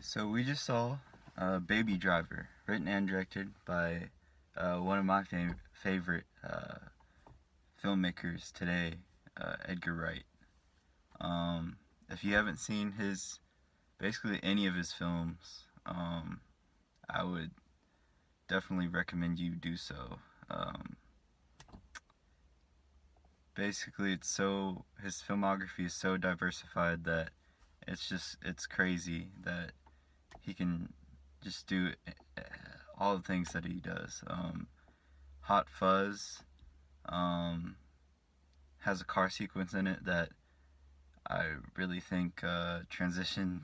So we just saw Baby Driver, written and directed by one of my favorite filmmakers today, Edgar Wright. If you haven't seen basically any of his films, I would definitely recommend you do so. Um, Basically, his filmography is so diversified that it's crazy that he can just do all the things that he does. Hot Fuzz um, has a car sequence in it that I really think transitioned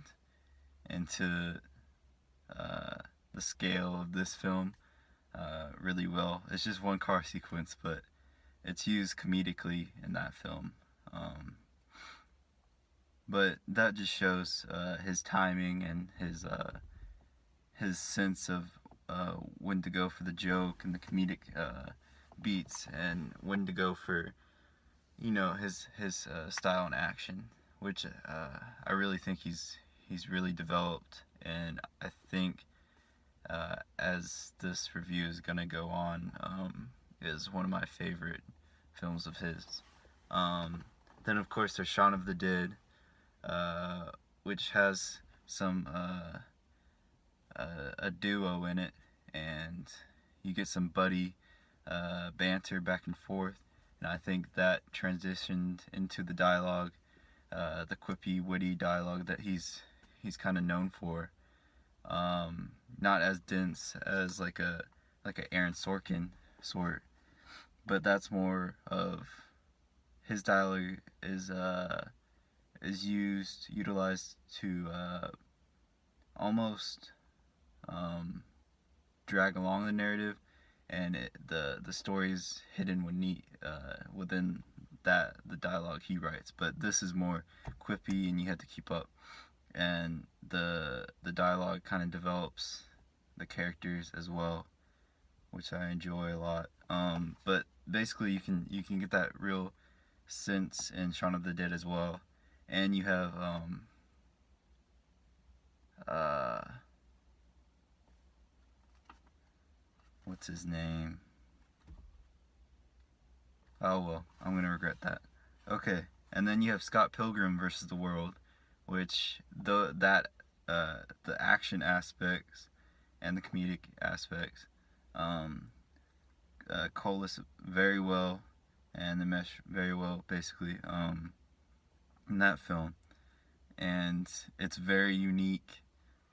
into uh, the scale of this film really well. It's just one car sequence, but it's used comedically in that film. Um, but that just shows his timing and his sense of when to go for the joke and the comedic beats, and when to go for his style and action, which I really think he's really developed, and I think as this review is gonna go on, is one of my favorite films of his. Um, then of course there's Shaun of the Dead, uh, which has some a duo in it, and you get some buddy banter back and forth, and I think that transitioned into the dialogue, the quippy, witty dialogue that he's kind of known for. Not as dense as like a Aaron Sorkin sort, but that's more of his dialogue is utilized to almost um, drag along the narrative, and the story is hidden within the dialogue he writes. But this is more quippy, and you have to keep up, and the dialogue kind of develops the characters as well, which I enjoy a lot. But basically, you can get that real sense in Shaun of the Dead as well, and you have uh, what's his name? Oh well, I'm gonna regret that. Okay, and then you have Scott Pilgrim versus the World, which the action aspects and the comedic aspects um, coalesce very well, and they mesh very well, basically, in that film. And it's very unique.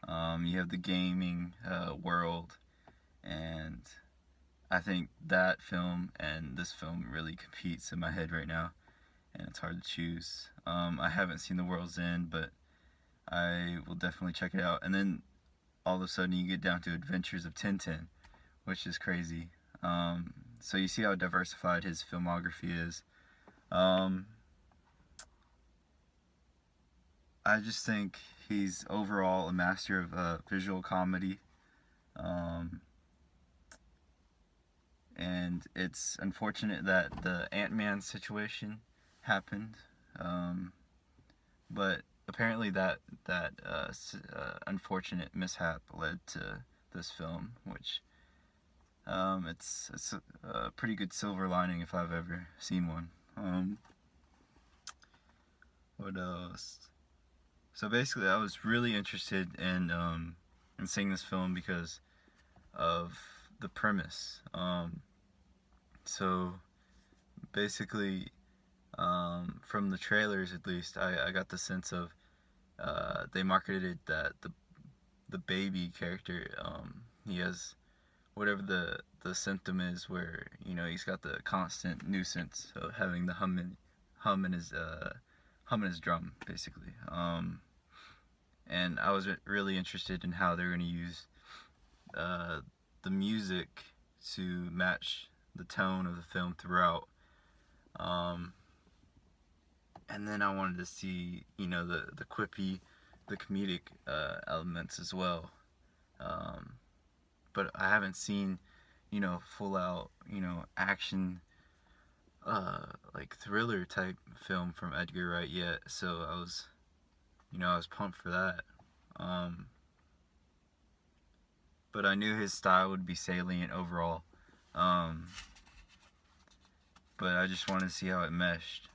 You have the gaming world, and I think that film and this film really competes in my head right now, and it's hard to choose. I haven't seen The World's End, but I will definitely check it out. And then all of a sudden you get down to Adventures of Tintin, which is crazy. So you see how diversified his filmography is. Um, I just think he's overall a master of visual comedy. Um, and it's unfortunate that the Ant-Man situation happened. Um, but apparently that unfortunate mishap led to this film, which it's a pretty good silver lining if I've ever seen one. What else? So basically, I was really interested in seeing this film because of the premise. So basically, from the trailers at least, I got the sense of they marketed it that the baby character, he has whatever the symptom is, where he's got the constant nuisance of having the hum in his drum, basically. And I was really interested in how they're going to use uh, the music to match the tone of the film throughout. Um, and then I wanted to see, the quippy, the comedic elements as well. Um, but I haven't seen, full out, action, like thriller type film from Edgar Wright yet. So I was pumped for that. Um, but I knew his style would be salient overall. Um, but I just wanted to see how it meshed.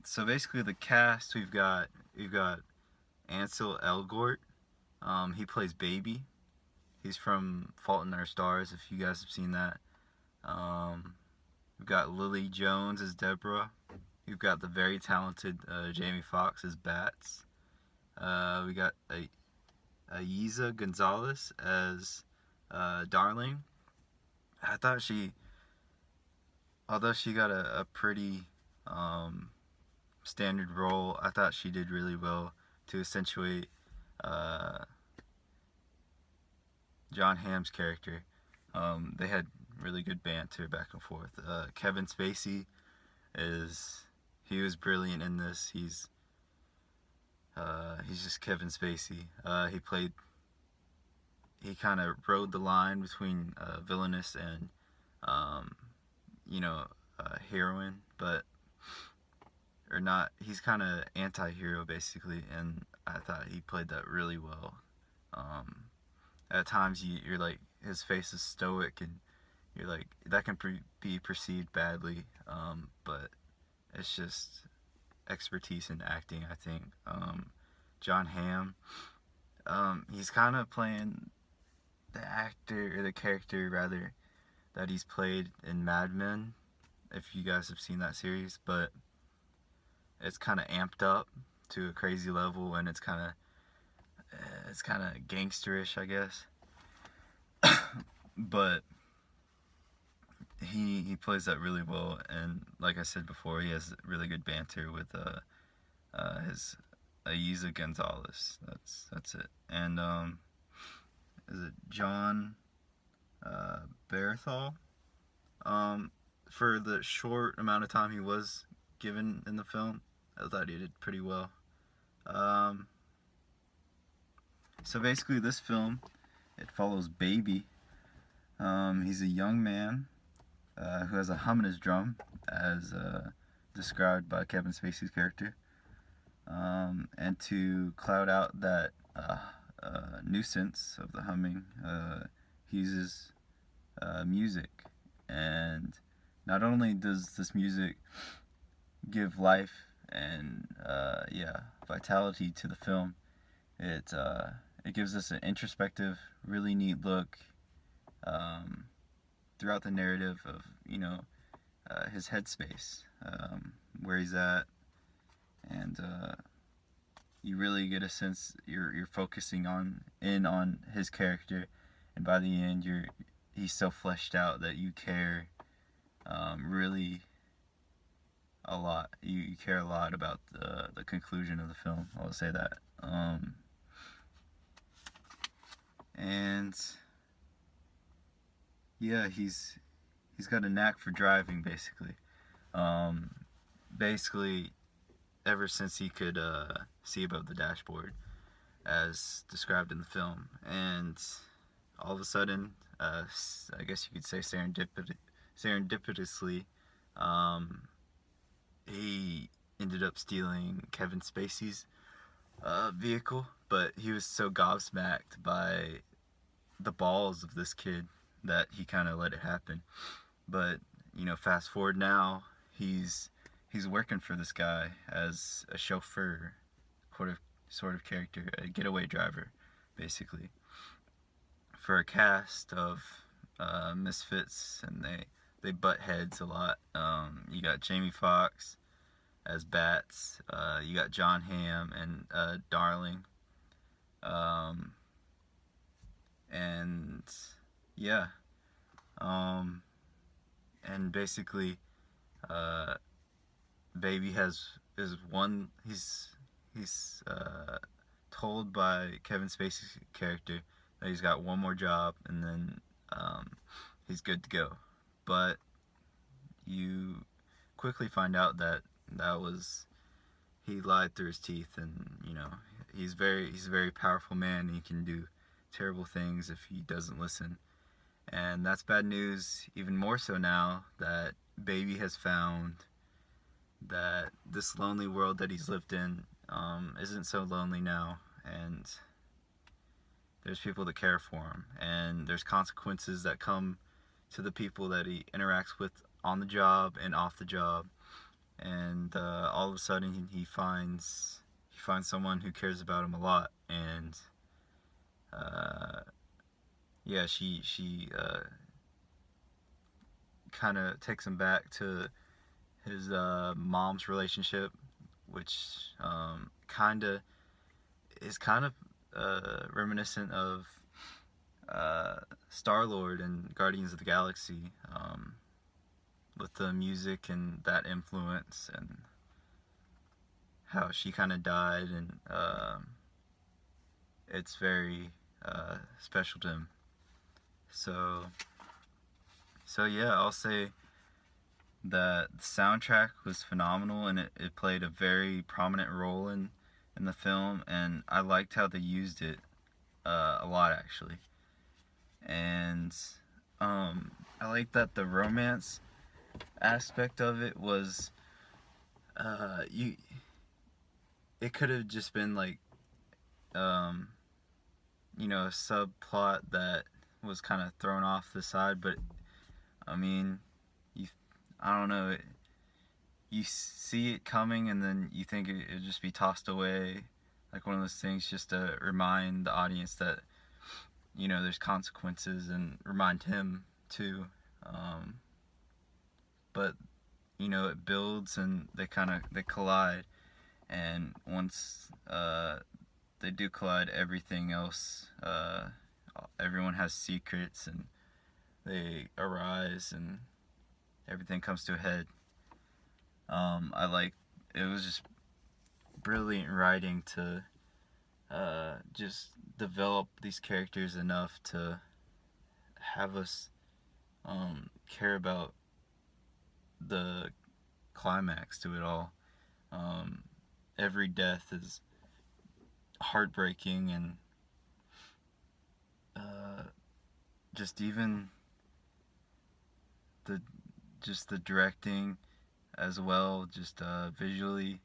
So basically, the cast we've got Ansel Elgort. He plays Baby. He's from Fault in Our Stars. If you guys have seen that. We've got Lily Jones as Deborah. We've got the very talented Jamie Foxx as Bats. We got Aiza Gonzalez as Darling. I thought although she got a pretty standard role, I thought she did really well to accentuate uh, John Hamm's character. They had really good banter back and forth. Kevin Spacey he was brilliant in this. He's just Kevin Spacey. He kind of rode the line between villainous and um, heroine, but or not. He's kind of anti-hero basically, and I thought he played that really well. Um, at times you're like his face is stoic, and you're like that can be perceived badly, but it's just expertise in acting, I think. John Hamm, he's kind of playing the actor or the character rather that he's played in Mad Men, if you guys have seen that series, but it's kind of amped up to a crazy level, and it's kind of gangsterish, I guess. But he plays that really well, and like I said before, he has really good banter with his Aiza Gonzalez. That's it. And is it John Bernthal? For the short amount of time he was given in the film, I thought he did pretty well. So basically, this film it follows Baby. He's a young man who has a hum in his drum, as described by Kevin Spacey's character. And to cloud out that nuisance of the humming, he uses music. And not only does this music give life and vitality to the film, it gives us an introspective, really neat look throughout the narrative of his headspace, where he's at, and you really get a sense you're focusing on his character, and by the end he's so fleshed out that you care really a lot. You care a lot about the conclusion of the film. I'll say that. And yeah, he's got a knack for driving, basically. Basically, ever since he could see above the dashboard, as described in the film, and all of a sudden, I guess you could say serendipitously, he ended up stealing Kevin Spacey's vehicle, but he was so gobsmacked by the balls of this kid that he kind of let it happen. But fast forward now, he's working for this guy as a chauffeur, sort of character, a getaway driver, basically, for a cast of misfits, and they butt heads a lot. You got Jamie Foxx as Bats. You got John Hamm and Darling. And yeah. And basically, Baby he's told by Kevin Spacey's character that he's got one more job, and then he's good to go. But you quickly find out that he lied through his teeth, and he's a very powerful man, and he can do terrible things if he doesn't listen. And that's bad news, even more so now that Baby has found that this lonely world that he's lived in isn't so lonely now, and there's people that care for him, and there's consequences that come to the people that he interacts with on the job and off the job. And all of a sudden he finds someone who cares about him a lot, and uh, yeah, she kind of takes him back to his mom's relationship, which kind of is kind of reminiscent of Star-Lord and Guardians of the Galaxy, with the music and that influence, and how she kind of died, and it's very special to him. So, so yeah, I'll say that the soundtrack was phenomenal, and it played a very prominent role in the film, and I liked how they used it a lot, actually. And I like that the romance aspect of it was you it could have just been like um a subplot that was kind of thrown off the side, but I mean, you I don't know, you see it coming, and then you think it'd just be tossed away, like one of those things, just to remind the audience that there's consequences, and remind him too. But it builds, and they collide, and once they do collide, everything else, everyone has secrets, and they arise, and everything comes to a head. I like It was just brilliant writing to just develop these characters enough to have us care about the climax to it all. Every death is heartbreaking, and just even the the directing as well, just visually,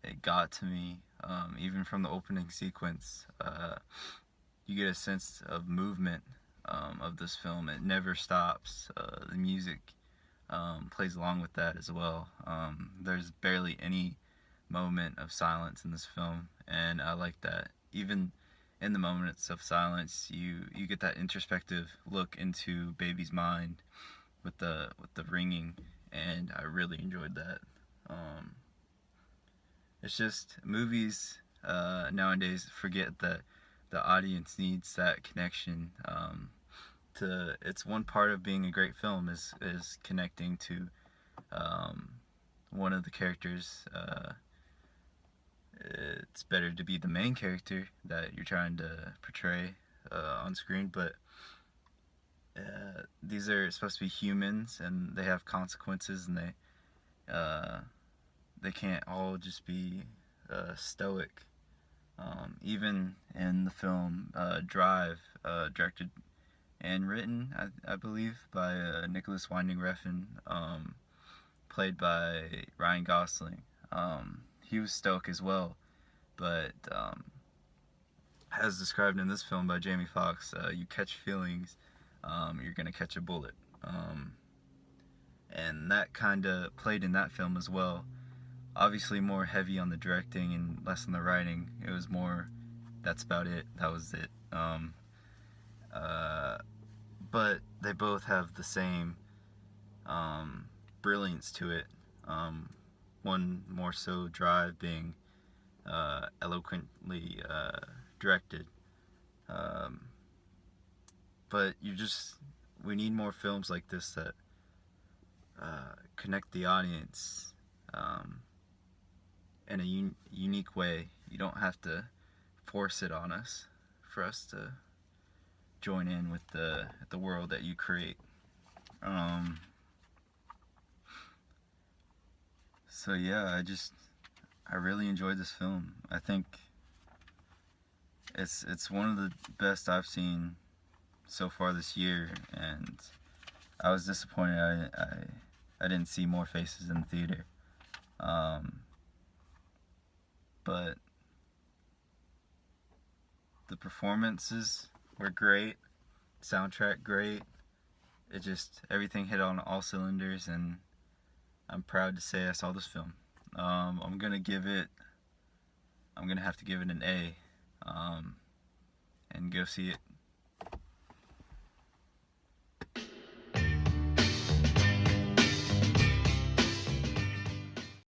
it got to me. Even from the opening sequence, you get a sense of movement of this film. It never stops. The music plays along with that as well. There's barely any moment of silence in this film, and I like that. Even in the moments of silence, you get that introspective look into Baby's mind with the ringing, and I really enjoyed that. It's just movies nowadays forget that the audience needs that connection. It's one part of being a great film is connecting to one of the characters. It's better to be the main character that you're trying to portray on screen, but these are supposed to be humans, and they have consequences, and they can't all just be stoic. Even in the film Drive, directed and written, I believe, by Nicholas Winding Refn, played by Ryan Gosling. He was stoic as well, but as described in this film by Jamie Foxx, you catch feelings, you're gonna catch a bullet. And that kind of played in that film as well. Obviously more heavy on the directing and less on the writing. It was more, that's about it, that was it. But they both have the same brilliance to it. One more so, Drive, being eloquently directed. But we need more films like this that connect the audience in a unique way. You don't have to force it on us for us to join in with the world that you create. So yeah, I really enjoyed this film. I think it's one of the best I've seen so far this year, and I was disappointed I didn't see more faces in the theater. But The performances were great, soundtrack great. It just, everything hit on all cylinders, and I'm proud to say I saw this film. I'm gonna have to give it an A, and go see it